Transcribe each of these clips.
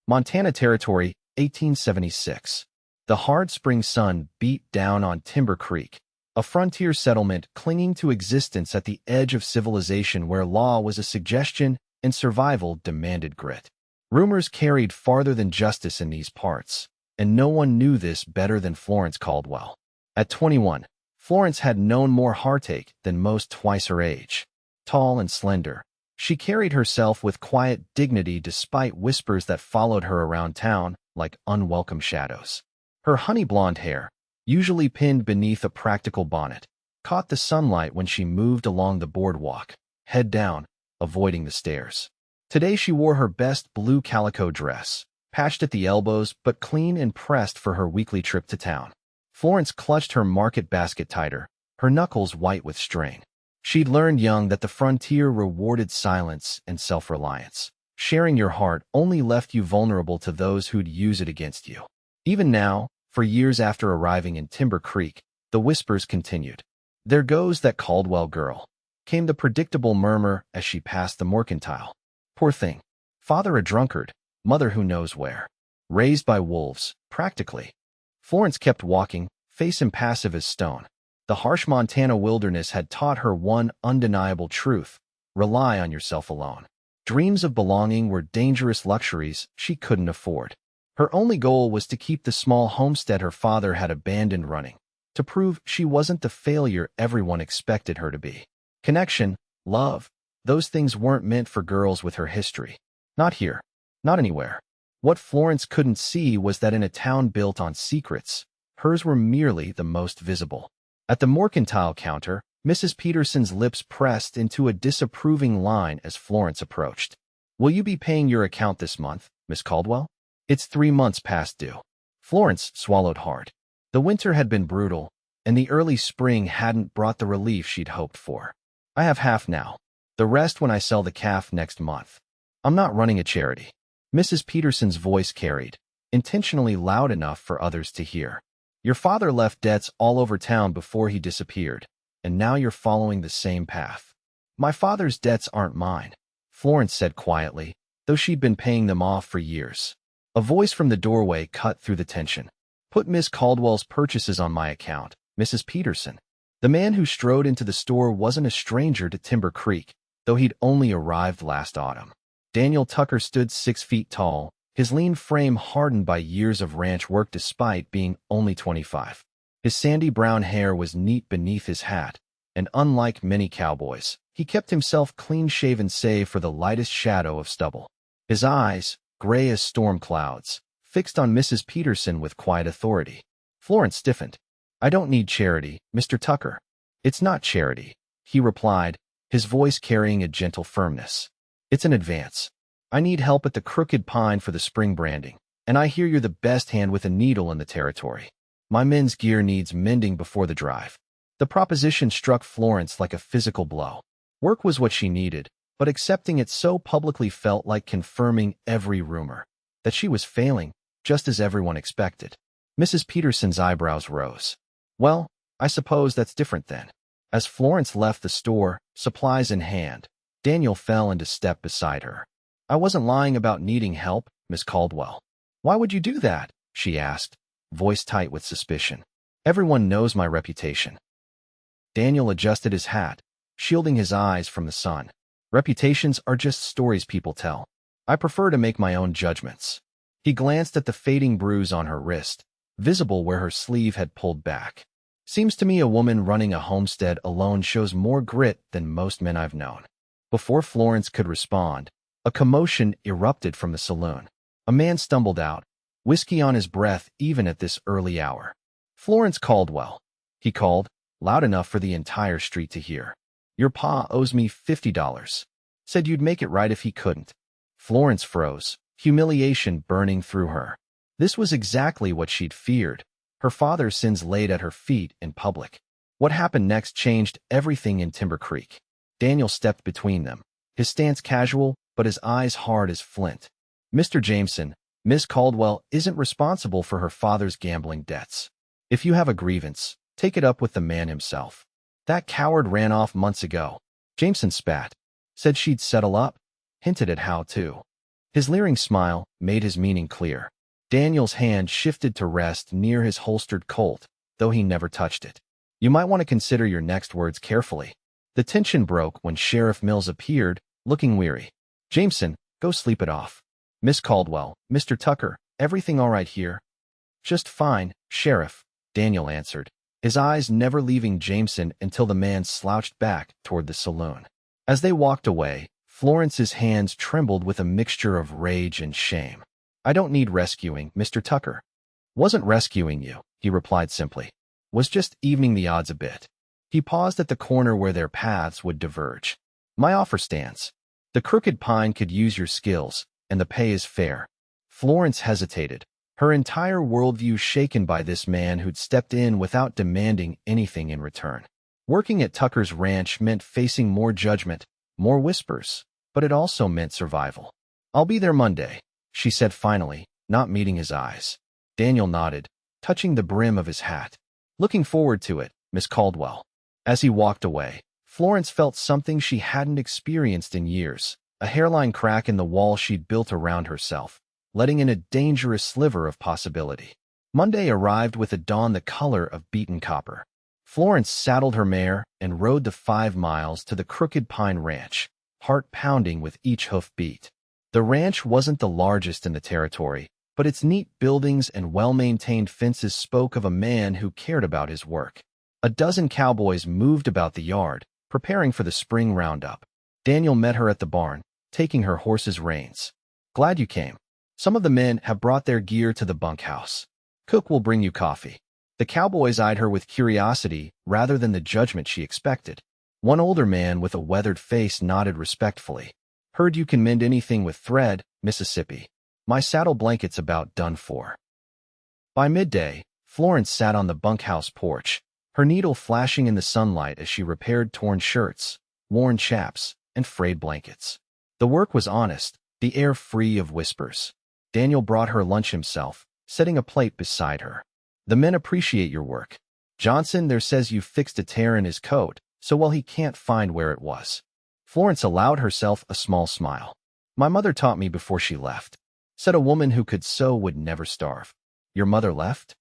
Montana Territory, 1876. The hard spring sun beat down on Timber Creek, a frontier settlement clinging to existence at the edge of civilization where law was a suggestion and survival demanded grit. Rumors carried farther than justice in these parts, and no one knew this better than Florence Caldwell. At 21, Florence had known more heartache than most twice her age. Tall and slender, she carried herself with quiet dignity despite whispers that followed her around town like unwelcome shadows. Her honey blonde hair, usually pinned beneath a practical bonnet, caught the sunlight when she moved along the boardwalk, head down, avoiding the stairs. Today she wore her best blue calico dress, patched at the elbows but clean and pressed for her weekly trip to town. Florence clutched her market basket tighter, her knuckles white with strain. She'd learned young that the frontier rewarded silence and self-reliance. Sharing your heart only left you vulnerable to those who'd use it against you. Even now, for years after arriving in Timber Creek, the whispers continued. "There goes that Caldwell girl," came the predictable murmur as she passed the mercantile. "Poor thing. Father a drunkard, mother who knows where. Raised by wolves, practically." Florence kept walking, face impassive as stone. The harsh Montana wilderness had taught her one undeniable truth: rely on yourself alone. Dreams of belonging were dangerous luxuries she couldn't afford. Her only goal was to keep the small homestead her father had abandoned running, to prove she wasn't the failure everyone expected her to be. Connection, love, those things weren't meant for girls with her history. Not here, not anywhere. What Florence couldn't see was that in a town built on secrets, hers were merely the most visible. At the mercantile counter, Mrs. Peterson's lips pressed into a disapproving line as Florence approached. "Will you be paying your account this month, Miss Caldwell? It's 3 months past due." Florence swallowed hard. The winter had been brutal, and the early spring hadn't brought the relief she'd hoped for. "I have half now. The rest when I sell the calf next month. I'm not running a charity." Mrs. Peterson's voice carried, intentionally loud enough for others to hear. "Your father left debts all over town before he disappeared, and now you're following the same path." "My father's debts aren't mine," Florence said quietly, though she'd been paying them off for years. A voice from the doorway cut through the tension. "Put Miss Caldwell's purchases on my account, Mrs. Peterson." The man who strode into the store wasn't a stranger to Timber Creek, though he'd only arrived last autumn. Daniel Tucker stood 6 feet tall, his lean frame hardened by years of ranch work despite being only 25. His sandy brown hair was neat beneath his hat, and unlike many cowboys, he kept himself clean-shaven save for the lightest shadow of stubble. His eyes, gray as storm clouds, fixed on Mrs. Peterson with quiet authority. Florence stiffened. "I don't need charity, Mr. Tucker." "It's not charity," he replied, his voice carrying a gentle firmness. "It's an advance. I need help at the Crooked Pine for the spring branding, and I hear you're the best hand with a needle in the territory. My men's gear needs mending before the drive." The proposition struck Florence like a physical blow. Work was what she needed, but accepting it so publicly felt like confirming every rumor that she was failing, just as everyone expected. Mrs. Peterson's eyebrows rose. "Well, I suppose that's different then." As Florence left the store, supplies in hand, Daniel fell into step beside her. "I wasn't lying about needing help, Miss Caldwell." "Why would you do that?" she asked, voice tight with suspicion. "Everyone knows my reputation." Daniel adjusted his hat, shielding his eyes from the sun. "Reputations are just stories people tell. I prefer to make my own judgments." He glanced at the fading bruise on her wrist, visible where her sleeve had pulled back. "Seems to me a woman running a homestead alone shows more grit than most men I've known." Before Florence could respond, a commotion erupted from the saloon. A man stumbled out, whiskey on his breath even at this early hour. "Florence Caldwell," he called, loud enough for the entire street to hear. "Your pa owes me $50. Said you'd make it right if he couldn't." Florence froze, humiliation burning through her. This was exactly what she'd feared, her father's sins laid at her feet in public. What happened next changed everything in Timber Creek. Daniel stepped between them, his stance casual, but his eyes hard as flint. "Mr. Jameson, Miss Caldwell isn't responsible for her father's gambling debts. If you have a grievance, take it up with the man himself. That coward ran off months ago." Jameson spat. "Said she'd settle up. Hinted at how to." His leering smile made his meaning clear. Daniel's hand shifted to rest near his holstered Colt, though he never touched it. You might want to consider your next words carefully. The tension broke when Sheriff Mills appeared, looking weary. Jameson, go sleep it off. Miss Caldwell, Mr. Tucker, everything all right here? Just fine, Sheriff, Daniel answered, his eyes never leaving Jameson until the man slouched back toward the saloon. As they walked away, Florence's hands trembled with a mixture of rage and shame. I don't need rescuing, Mr. Tucker. Wasn't rescuing you, he replied simply. Was just evening the odds a bit. He paused at the corner where their paths would diverge. My offer stands. The Crooked Pine could use your skills, and the pay is fair. Florence hesitated, her entire worldview shaken by this man who'd stepped in without demanding anything in return. Working at Tucker's ranch meant facing more judgment, more whispers, but it also meant survival. I'll be there Monday, she said finally, not meeting his eyes. Daniel nodded, touching the brim of his hat. Looking forward to it, Miss Caldwell. As he walked away, Florence felt something she hadn't experienced in years, a hairline crack in the wall she'd built around herself, letting in a dangerous sliver of possibility. Monday arrived with a dawn the color of beaten copper. Florence saddled her mare and rode the 5 miles to the Crooked Pine Ranch, heart pounding with each hoof beat. The ranch wasn't the largest in the territory, but its neat buildings and well-maintained fences spoke of a man who cared about his work. A dozen cowboys moved about the yard, preparing for the spring roundup. Daniel met her at the barn, taking her horse's reins. Glad you came. Some of the men have brought their gear to the bunkhouse. Cook will bring you coffee. The cowboys eyed her with curiosity rather than the judgment she expected. One older man with a weathered face nodded respectfully. Heard you can mend anything with thread, Mississippi. My saddle blanket's about done for. By midday, Florence sat on the bunkhouse porch, her needle flashing in the sunlight as she repaired torn shirts, worn chaps, and frayed blankets. The work was honest, the air free of whispers. Daniel brought her lunch himself, setting a plate beside her. The men appreciate your work. Johnson there says you fixed a tear in his coat, so well he can't find where it was. Florence allowed herself a small smile. My mother taught me before she left. Said a woman who could sew would never starve. Your mother left?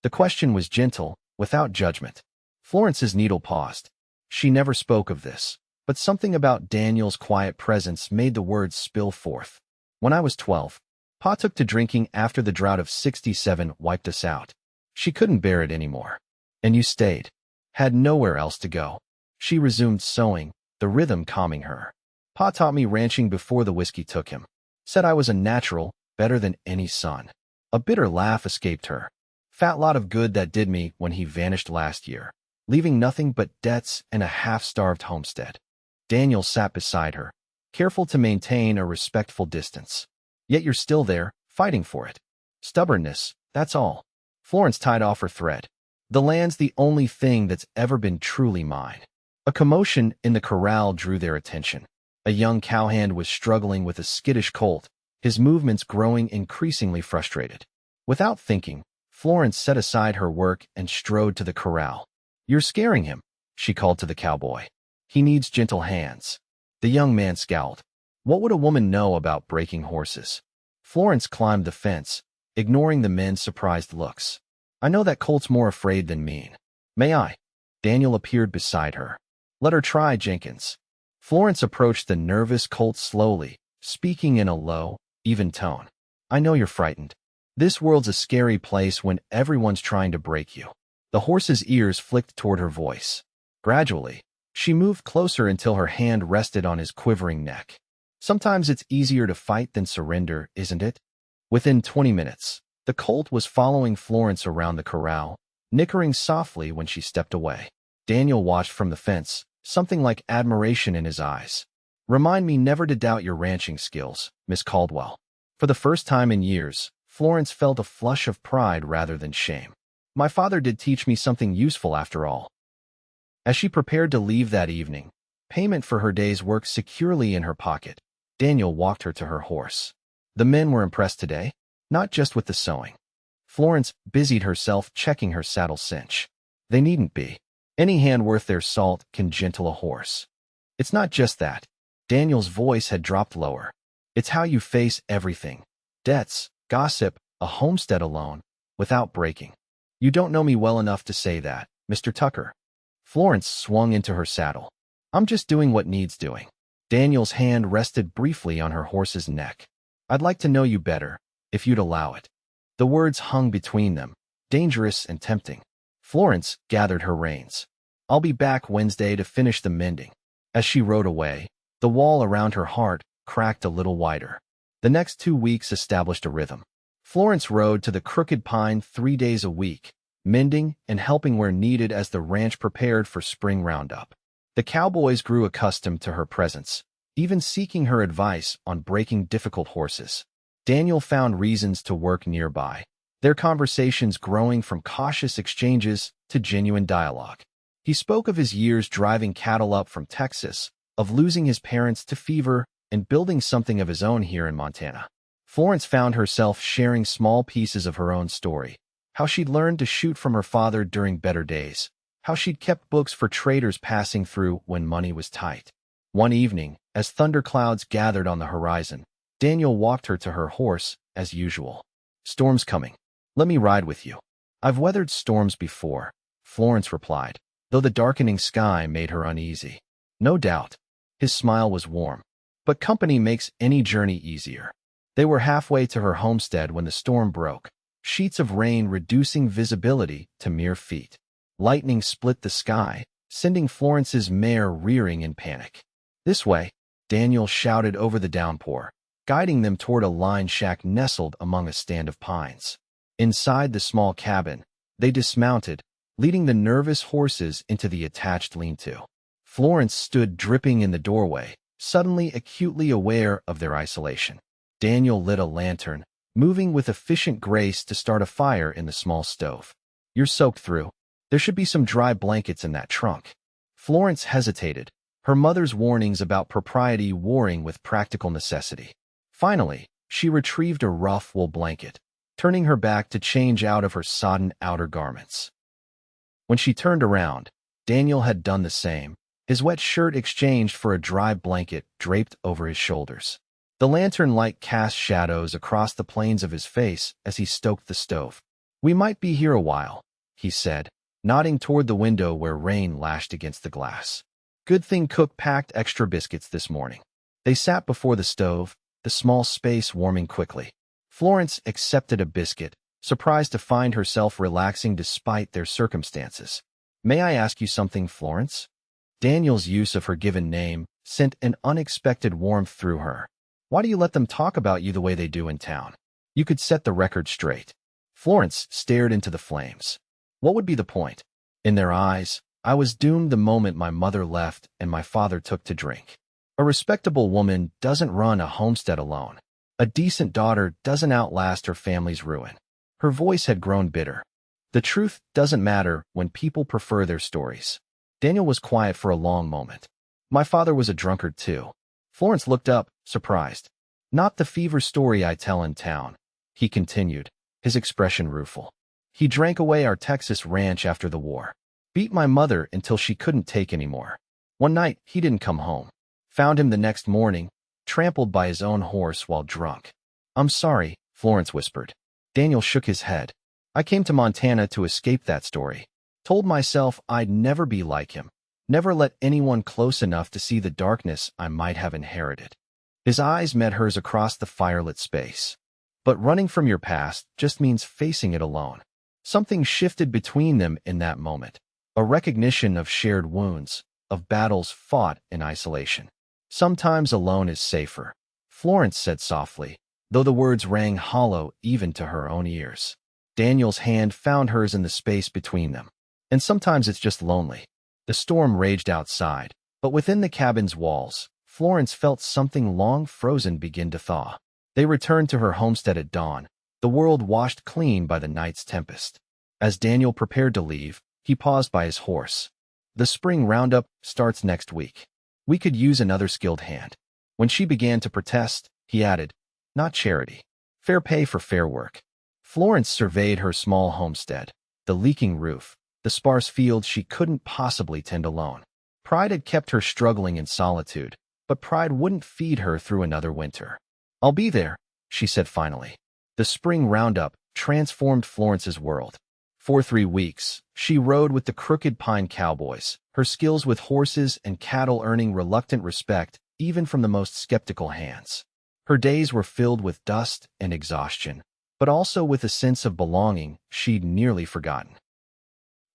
The question was gentle, without judgment. Florence's needle paused. She never spoke of this, but something about Daniel's quiet presence made the words spill forth. When I was 12, Pa took to drinking after the drought of '67 wiped us out. She couldn't bear it anymore. And you stayed. Had nowhere else to go. She resumed sewing, the rhythm calming her. Pa taught me ranching before the whiskey took him. Said I was a natural, better than any son. A bitter laugh escaped her. Fat lot of good that did me when he vanished last year, leaving nothing but debts and a half-starved homestead. Daniel sat beside her, careful to maintain a respectful distance. Yet you're still there, fighting for it. Stubbornness, that's all. Florence tied off her thread. The land's the only thing that's ever been truly mine. A commotion in the corral drew their attention. A young cowhand was struggling with a skittish colt, his movements growing increasingly frustrated. Without thinking, Florence set aside her work and strode to the corral. You're scaring him, she called to the cowboy. He needs gentle hands. The young man scowled. What would a woman know about breaking horses? Florence climbed the fence, ignoring the men's surprised looks. I know that colt's more afraid than mean. May I? Daniel appeared beside her. Let her try, Jenkins. Florence approached the nervous colt slowly, speaking in a low, even tone. I know you're frightened. This world's a scary place when everyone's trying to break you. The horse's ears flicked toward her voice. Gradually, she moved closer until her hand rested on his quivering neck. Sometimes it's easier to fight than surrender, isn't it? Within 20 minutes, the colt was following Florence around the corral, nickering softly when she stepped away. Daniel watched from the fence, something like admiration in his eyes. Remind me never to doubt your ranching skills, Miss Caldwell. For the first time in years, Florence felt a flush of pride rather than shame. My father did teach me something useful after all. As she prepared to leave that evening, payment for her day's work securely in her pocket, Daniel walked her to her horse. The men were impressed today, not just with the sewing. Florence busied herself checking her saddle cinch. They needn't be. Any hand worth their salt can gentle a horse. It's not just that. Daniel's voice had dropped lower. It's how you face everything. Debts, gossip, a homestead alone, without breaking. You don't know me well enough to say that, Mr. Tucker. Florence swung into her saddle. I'm just doing what needs doing. Daniel's hand rested briefly on her horse's neck. I'd like to know you better, if you'd allow it. The words hung between them, dangerous and tempting. Florence gathered her reins. I'll be back Wednesday to finish the mending. As she rode away, the wall around her heart cracked a little wider. The next 2 weeks established a rhythm. Florence rode to the Crooked Pine 3 days a week, mending and helping where needed as the ranch prepared for spring roundup. The cowboys grew accustomed to her presence, even seeking her advice on breaking difficult horses. Daniel found reasons to work nearby, their conversations growing from cautious exchanges to genuine dialogue. He spoke of his years driving cattle up from Texas, of losing his parents to fever and building something of his own here in Montana. Florence found herself sharing small pieces of her own story, how she'd learned to shoot from her father during better days, how she'd kept books for traders passing through when money was tight. One evening, as thunderclouds gathered on the horizon, Daniel walked her to her horse, as usual. Storm's coming. Let me ride with you. I've weathered storms before, Florence replied, though the darkening sky made her uneasy. No doubt. His smile was warm. But company makes any journey easier. They were halfway to her homestead when the storm broke, sheets of rain reducing visibility to mere feet. Lightning split the sky, sending Florence's mare rearing in panic. This way, Daniel shouted over the downpour, guiding them toward a line shack nestled among a stand of pines. Inside the small cabin, they dismounted, leading the nervous horses into the attached lean-to. Florence stood dripping in the doorway, suddenly acutely aware of their isolation. Daniel lit a lantern, moving with efficient grace to start a fire in the small stove. You're soaked through. There should be some dry blankets in that trunk. Florence hesitated, her mother's warnings about propriety warring with practical necessity. Finally, she retrieved a rough wool blanket, turning her back to change out of her sodden outer garments. When she turned around, Daniel had done the same, his wet shirt exchanged for a dry blanket draped over his shoulders. The lantern light cast shadows across the planes of his face as he stoked the stove. We might be here a while, he said, nodding toward the window where rain lashed against the glass. Good thing Cook packed extra biscuits this morning. They sat before the stove, the small space warming quickly. Florence accepted a biscuit, surprised to find herself relaxing despite their circumstances. May I ask you something, Florence? Daniel's use of her given name sent an unexpected warmth through her. Why do you let them talk about you the way they do in town? You could set the record straight. Florence stared into the flames. What would be the point? In their eyes, I was doomed the moment my mother left and my father took to drink. A respectable woman doesn't run a homestead alone. A decent daughter doesn't outlast her family's ruin. Her voice had grown bitter. The truth doesn't matter when people prefer their stories. Daniel was quiet for a long moment. My father was a drunkard too. Florence looked up, surprised. Not the fever story I tell in town, he continued, his expression rueful. He drank away our Texas ranch after the war. Beat my mother until she couldn't take any more. One night, he didn't come home. Found him the next morning, trampled by his own horse while drunk. I'm sorry, Florence whispered. Daniel shook his head. I came to Montana to escape that story. Told myself I'd never be like him. Never let anyone close enough to see the darkness I might have inherited. His eyes met hers across the firelit space. But running from your past just means facing it alone. Something shifted between them in that moment. A recognition of shared wounds, of battles fought in isolation. Sometimes alone is safer, Florence said softly, though the words rang hollow even to her own ears. Daniel's hand found hers in the space between them. And sometimes it's just lonely. The storm raged outside, but within the cabin's walls, Florence felt something long frozen begin to thaw. They returned to her homestead at dawn, the world washed clean by the night's tempest. As Daniel prepared to leave, he paused by his horse. The spring roundup starts next week. We could use another skilled hand. When she began to protest, he added, not charity. Fair pay for fair work. Florence surveyed her small homestead, the leaking roof, the sparse fields she couldn't possibly tend alone. Pride had kept her struggling in solitude, but pride wouldn't feed her through another winter. I'll be there, she said finally. The spring roundup transformed Florence's world. For 3 weeks, she rode with the Crooked Pine Cowboys, her skills with horses and cattle earning reluctant respect even from the most skeptical hands. Her days were filled with dust and exhaustion, but also with a sense of belonging she'd nearly forgotten.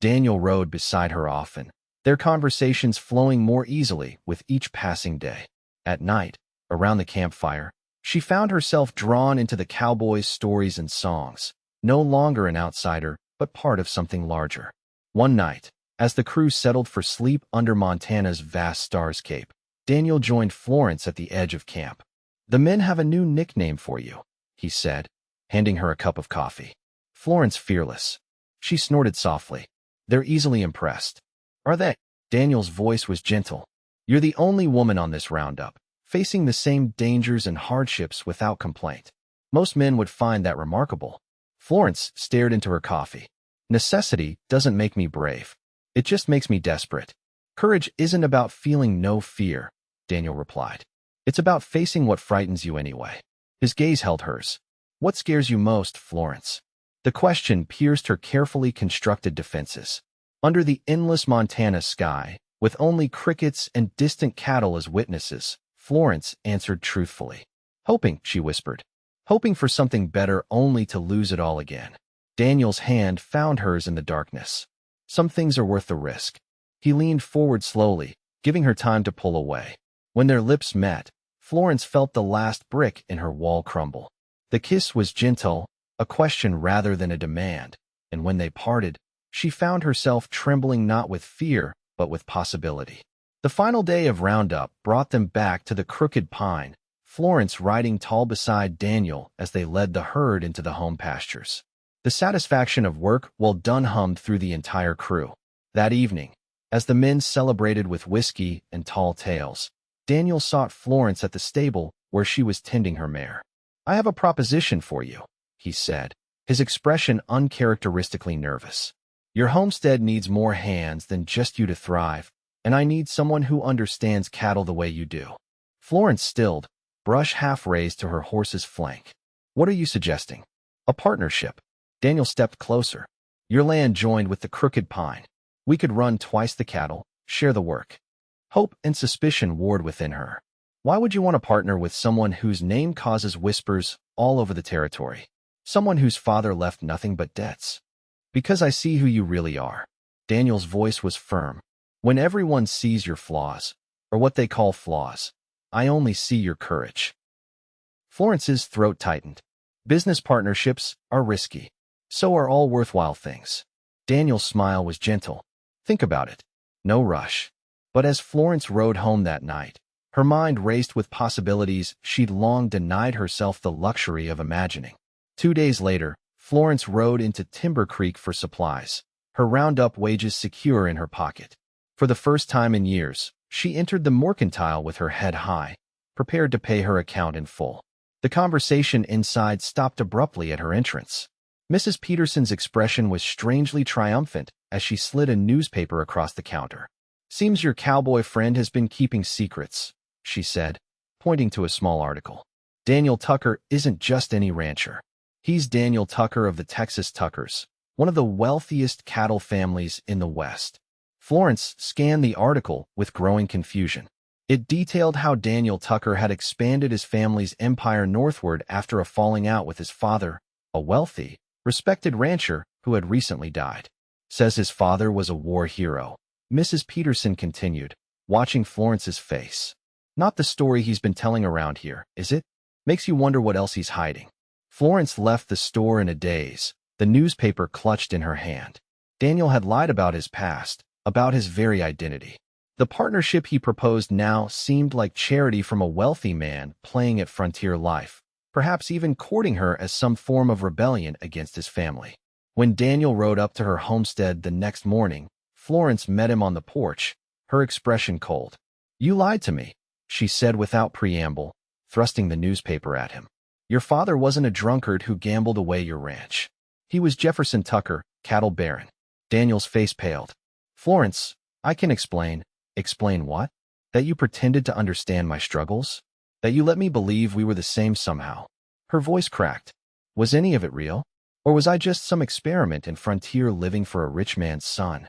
Daniel rode beside her often, their conversations flowing more easily with each passing day. At night, around the campfire, she found herself drawn into the cowboys' stories and songs, no longer an outsider, but part of something larger. One night, as the crew settled for sleep under Montana's vast starscape, Daniel joined Florence at the edge of camp. "The men have a new nickname for you," he said, handing her a cup of coffee. Florence fearless. She snorted softly. "They're easily impressed." "Are they?" Daniel's voice was gentle. "You're the only woman on this roundup, facing the same dangers and hardships without complaint. Most men would find that remarkable." Florence stared into her coffee. "Necessity doesn't make me brave. It just makes me desperate." "Courage isn't about feeling no fear," Daniel replied. "It's about facing what frightens you anyway." His gaze held hers. "What scares you most, Florence?" The question pierced her carefully constructed defenses. Under the endless Montana sky, with only crickets and distant cattle as witnesses, Florence answered truthfully. "Hoping," she whispered. "Hoping for something better only to lose it all again." Daniel's hand found hers in the darkness. "Some things are worth the risk." He leaned forward slowly, giving her time to pull away. When their lips met, Florence felt the last brick in her wall crumble. The kiss was gentle, a question rather than a demand, and when they parted, she found herself trembling not with fear, but with possibility. The final day of roundup brought them back to the Crooked Pine, Florence riding tall beside Daniel as they led the herd into the home pastures. The satisfaction of work well done hummed through the entire crew. That evening, as the men celebrated with whiskey and tall tales, Daniel sought Florence at the stable where she was tending her mare. "I have a proposition for you," he said, his expression uncharacteristically nervous. "Your homestead needs more hands than just you to thrive, and I need someone who understands cattle the way you do." Florence stilled, brush half raised to her horse's flank. "What are you suggesting?" "A partnership." Daniel stepped closer. "Your land joined with the Crooked Pine. We could run twice the cattle, share the work." Hope and suspicion warred within her. Why would you want to partner with someone whose name causes whispers all over the territory? Someone whose father left nothing but debts? "Because I see who you really are." Daniel's voice was firm. "When everyone sees your flaws, or what they call flaws, I only see your courage." Florence's throat tightened. Business partnerships are risky. So are all worthwhile things. Daniel's smile was gentle. "Think about it. No rush." But as Florence rode home that night, her mind raced with possibilities she'd long denied herself the luxury of imagining. 2 days later, Florence rode into Timber Creek for supplies, her roundup wages secure in her pocket. For the first time in years, she entered the mercantile with her head high, prepared to pay her account in full. The conversation inside stopped abruptly at her entrance. Mrs. Peterson's expression was strangely triumphant as she slid a newspaper across the counter. "Seems your cowboy friend has been keeping secrets," she said, pointing to a small article. "Daniel Tucker isn't just any rancher. He's Daniel Tucker of the Texas Tuckers, one of the wealthiest cattle families in the West." Florence scanned the article with growing confusion. It detailed how Daniel Tucker had expanded his family's empire northward after a falling out with his father, a wealthy, respected rancher who had recently died. "Says his father was a war hero," Mrs. Peterson continued, watching Florence's face. "Not the story he's been telling around here, is it? Makes you wonder what else he's hiding." Florence left the store in a daze, the newspaper clutched in her hand. Daniel had lied about his past, about his very identity. The partnership he proposed now seemed like charity from a wealthy man playing at frontier life, perhaps even courting her as some form of rebellion against his family. When Daniel rode up to her homestead the next morning, Florence met him on the porch, her expression cold. "You lied to me," she said without preamble, thrusting the newspaper at him. "Your father wasn't a drunkard who gambled away your ranch. He was Jefferson Tucker, cattle baron." Daniel's face paled. "Florence, I can explain." "Explain what?" "That you pretended to understand my struggles. That you let me believe we were the same somehow." Her voice cracked. "Was any of it real? Or was I just some experiment in frontier living for a rich man's son?"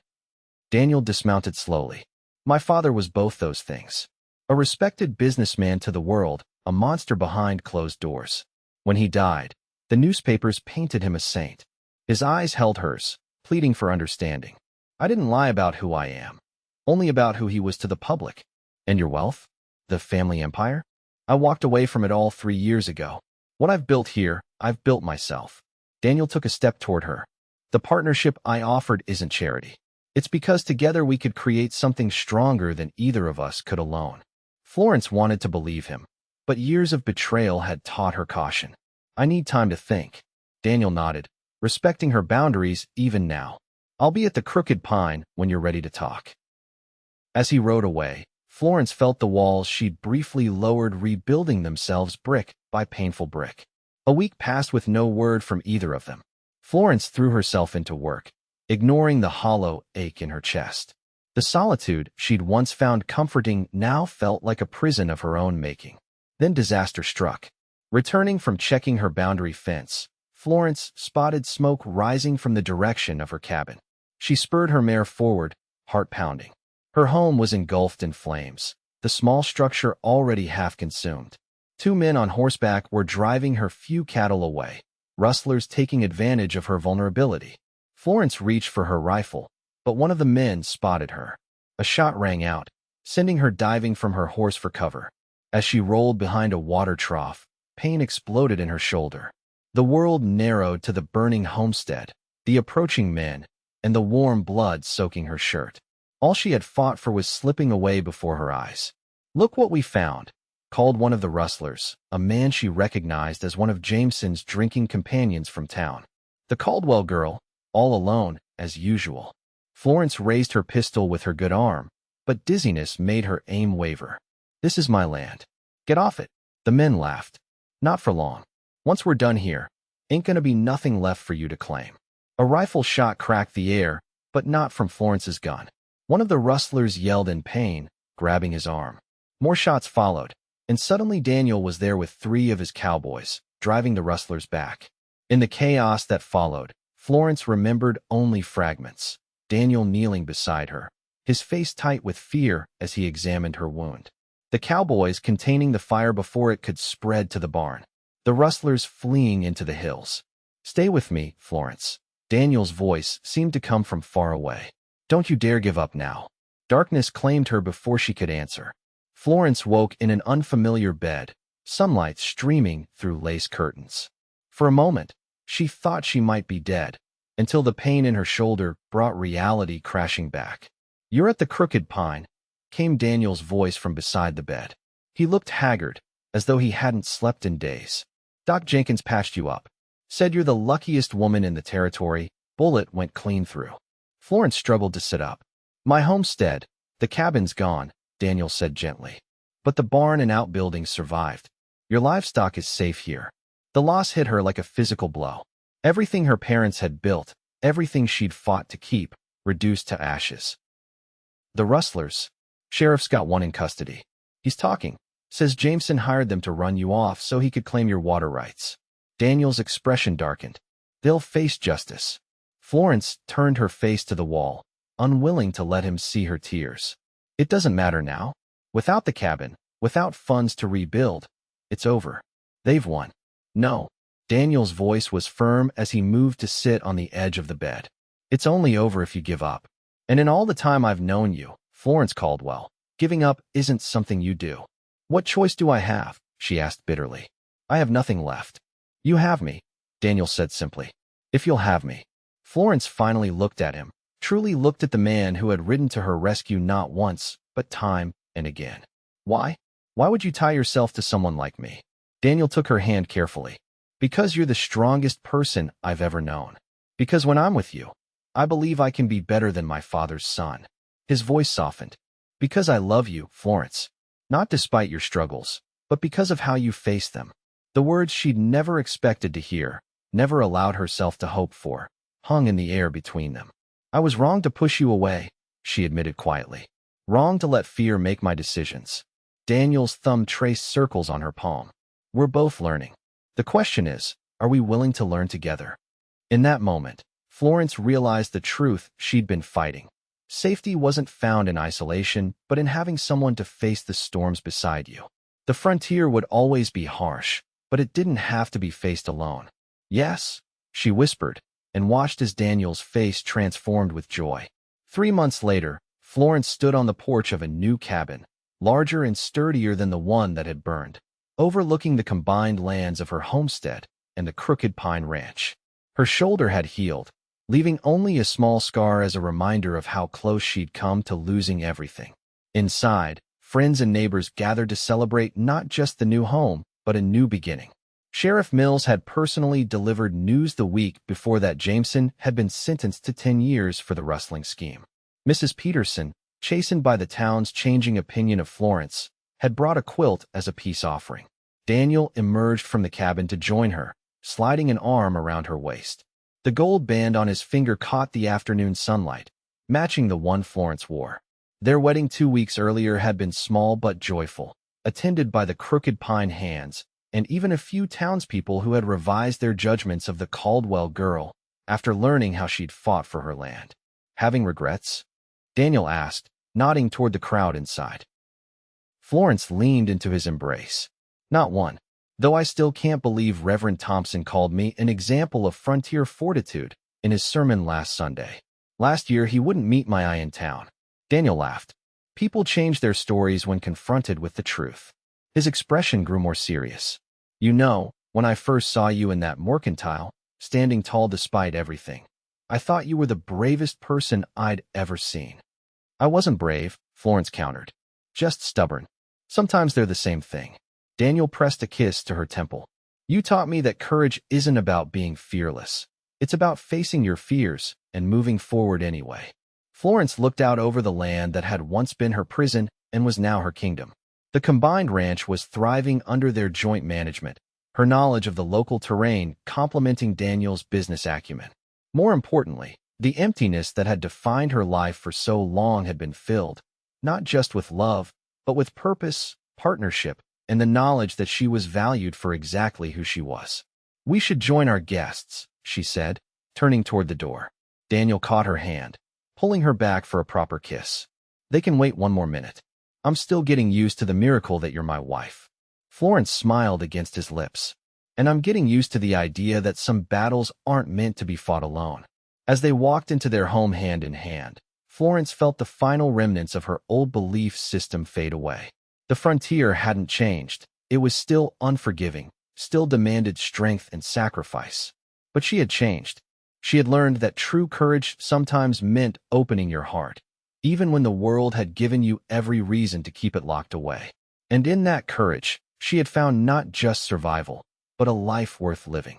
Daniel dismounted slowly. "My father was both those things. A respected businessman to the world, a monster behind closed doors. When he died, the newspapers painted him a saint." His eyes held hers, pleading for understanding. "I didn't lie about who I am, only about who he was to the public." "And your wealth? The family empire?" "I walked away from it all 3 years ago. What I've built here, I've built myself." Daniel took a step toward her. "The partnership I offered isn't charity. It's because together we could create something stronger than either of us could alone." Florence wanted to believe him, but years of betrayal had taught her caution. "I need time to think." Daniel nodded, respecting her boundaries even now. "I'll be at the Crooked Pine when you're ready to talk." As he rode away, Florence felt the walls she'd briefly lowered rebuilding themselves brick by painful brick. A week passed with no word from either of them. Florence threw herself into work, ignoring the hollow ache in her chest. The solitude she'd once found comforting now felt like a prison of her own making. Then disaster struck. Returning from checking her boundary fence, Florence spotted smoke rising from the direction of her cabin. She spurred her mare forward, heart pounding. Her home was engulfed in flames, the small structure already half consumed. 2 men on horseback were driving her few cattle away, rustlers taking advantage of her vulnerability. Florence reached for her rifle, but one of the men spotted her. A shot rang out, sending her diving from her horse for cover. As she rolled behind a water trough, pain exploded in her shoulder. The world narrowed to the burning homestead, the approaching men, and the warm blood soaking her shirt. All she had fought for was slipping away before her eyes. "Look what we found," called one of the rustlers, a man she recognized as one of Jameson's drinking companions from town. The Caldwell girl, all alone, as usual. Florence raised her pistol with her good arm, but dizziness made her aim waver. "This is my land. Get off it." The men laughed. "Not for long. Once we're done here, ain't gonna be nothing left for you to claim." A rifle shot cracked the air, but not from Florence's gun. One of the rustlers yelled in pain, grabbing his arm. More shots followed, and suddenly Daniel was there with 3 of his cowboys, driving the rustlers back. In the chaos that followed, Florence remembered only fragments. Daniel kneeling beside her, his face tight with fear as he examined her wound. The cowboys containing the fire before it could spread to the barn. The rustlers fleeing into the hills. "Stay with me, Florence." Daniel's voice seemed to come from far away. "Don't you dare give up now." Darkness claimed her before she could answer. Florence woke in an unfamiliar bed, sunlight streaming through lace curtains. For a moment, she thought she might be dead, until the pain in her shoulder brought reality crashing back. "You're at the Crooked Pine," came Daniel's voice from beside the bed. He looked haggard, as though he hadn't slept in days. "Doc Jenkins patched you up. Said you're the luckiest woman in the territory. Bullet went clean through." Florence struggled to sit up. "My homestead, the cabin's gone," Daniel said gently. "But the barn and outbuildings survived. Your livestock is safe here." The loss hit her like a physical blow. Everything her parents had built, everything she'd fought to keep, reduced to ashes. "The rustlers. Sheriff's got one in custody. He's talking. Says Jameson hired them to run you off so he could claim your water rights." Daniel's expression darkened. "They'll face justice." Florence turned her face to the wall, unwilling to let him see her tears. "It doesn't matter now. Without the cabin, without funds to rebuild, it's over. They've won." "No." Daniel's voice was firm as he moved to sit on the edge of the bed. "It's only over if you give up. And in all the time I've known you, Florence Caldwell, giving up isn't something you do." "What choice do I have?" she asked bitterly. "I have nothing left." "You have me," Daniel said simply. "If you'll have me." Florence finally looked at him, truly looked at the man who had ridden to her rescue not once, but time and again. "Why? Why would you tie yourself to someone like me?" Daniel took her hand carefully. "Because you're the strongest person I've ever known. Because when I'm with you, I believe I can be better than my father's son." His voice softened. "Because I love you, Florence. Not despite your struggles, but because of how you face them." The words she'd never expected to hear, never allowed herself to hope for, hung in the air between them. "I was wrong to push you away," she admitted quietly. "Wrong to let fear make my decisions. Daniel's thumb traced circles on her palm. We're both learning. The question is, are we willing to learn together? In that moment, Florence realized the truth she'd been fighting. Safety wasn't found in isolation, but in having someone to face the storms beside you. The frontier would always be harsh, but it didn't have to be faced alone. Yes, she whispered, and watched as Daniel's face transformed with joy. 3 months later, Florence stood on the porch of a new cabin, larger and sturdier than the one that had burned, overlooking the combined lands of her homestead and the Crooked Pine Ranch. Her shoulder had healed, leaving only a small scar as a reminder of how close she'd come to losing everything. Inside, friends and neighbors gathered to celebrate not just the new home, but a new beginning. Sheriff Mills had personally delivered news the week before that Jameson had been sentenced to 10 years for the rustling scheme. Mrs. Peterson, chastened by the town's changing opinion of Florence, had brought a quilt as a peace offering. Daniel emerged from the cabin to join her, sliding an arm around her waist. The gold band on his finger caught the afternoon sunlight, matching the one Florence wore. Their wedding 2 weeks earlier had been small but joyful, attended by the Crooked Pine Hands, and even a few townspeople who had revised their judgments of the Caldwell girl after learning how she'd fought for her land. Having regrets? Daniel asked, nodding toward the crowd inside. Florence leaned into his embrace. Not one. Though I still can't believe Reverend Thompson called me an example of frontier fortitude in his sermon last Sunday. Last year he wouldn't meet my eye in town. Daniel laughed. People change their stories when confronted with the truth. His expression grew more serious. You know, when I first saw you in that mercantile, standing tall despite everything, I thought you were the bravest person I'd ever seen. I wasn't brave, Florence countered. Just stubborn. Sometimes they're the same thing. Daniel pressed a kiss to her temple. You taught me that courage isn't about being fearless. It's about facing your fears and moving forward anyway. Florence looked out over the land that had once been her prison and was now her kingdom. The combined ranch was thriving under their joint management, her knowledge of the local terrain complementing Daniel's business acumen. More importantly, the emptiness that had defined her life for so long had been filled, not just with love, but with purpose, partnership, and the knowledge that she was valued for exactly who she was. We should join our guests, she said, turning toward the door. Daniel caught her hand, pulling her back for a proper kiss. They can wait one more minute. I'm still getting used to the miracle that you're my wife. Florence smiled against his lips. And I'm getting used to the idea that some battles aren't meant to be fought alone. As they walked into their home hand in hand, Florence felt the final remnants of her old belief system fade away. The frontier hadn't changed. It was still unforgiving, still demanded strength and sacrifice. But she had changed. She had learned that true courage sometimes meant opening your heart, even when the world had given you every reason to keep it locked away. And in that courage, she had found not just survival, but a life worth living.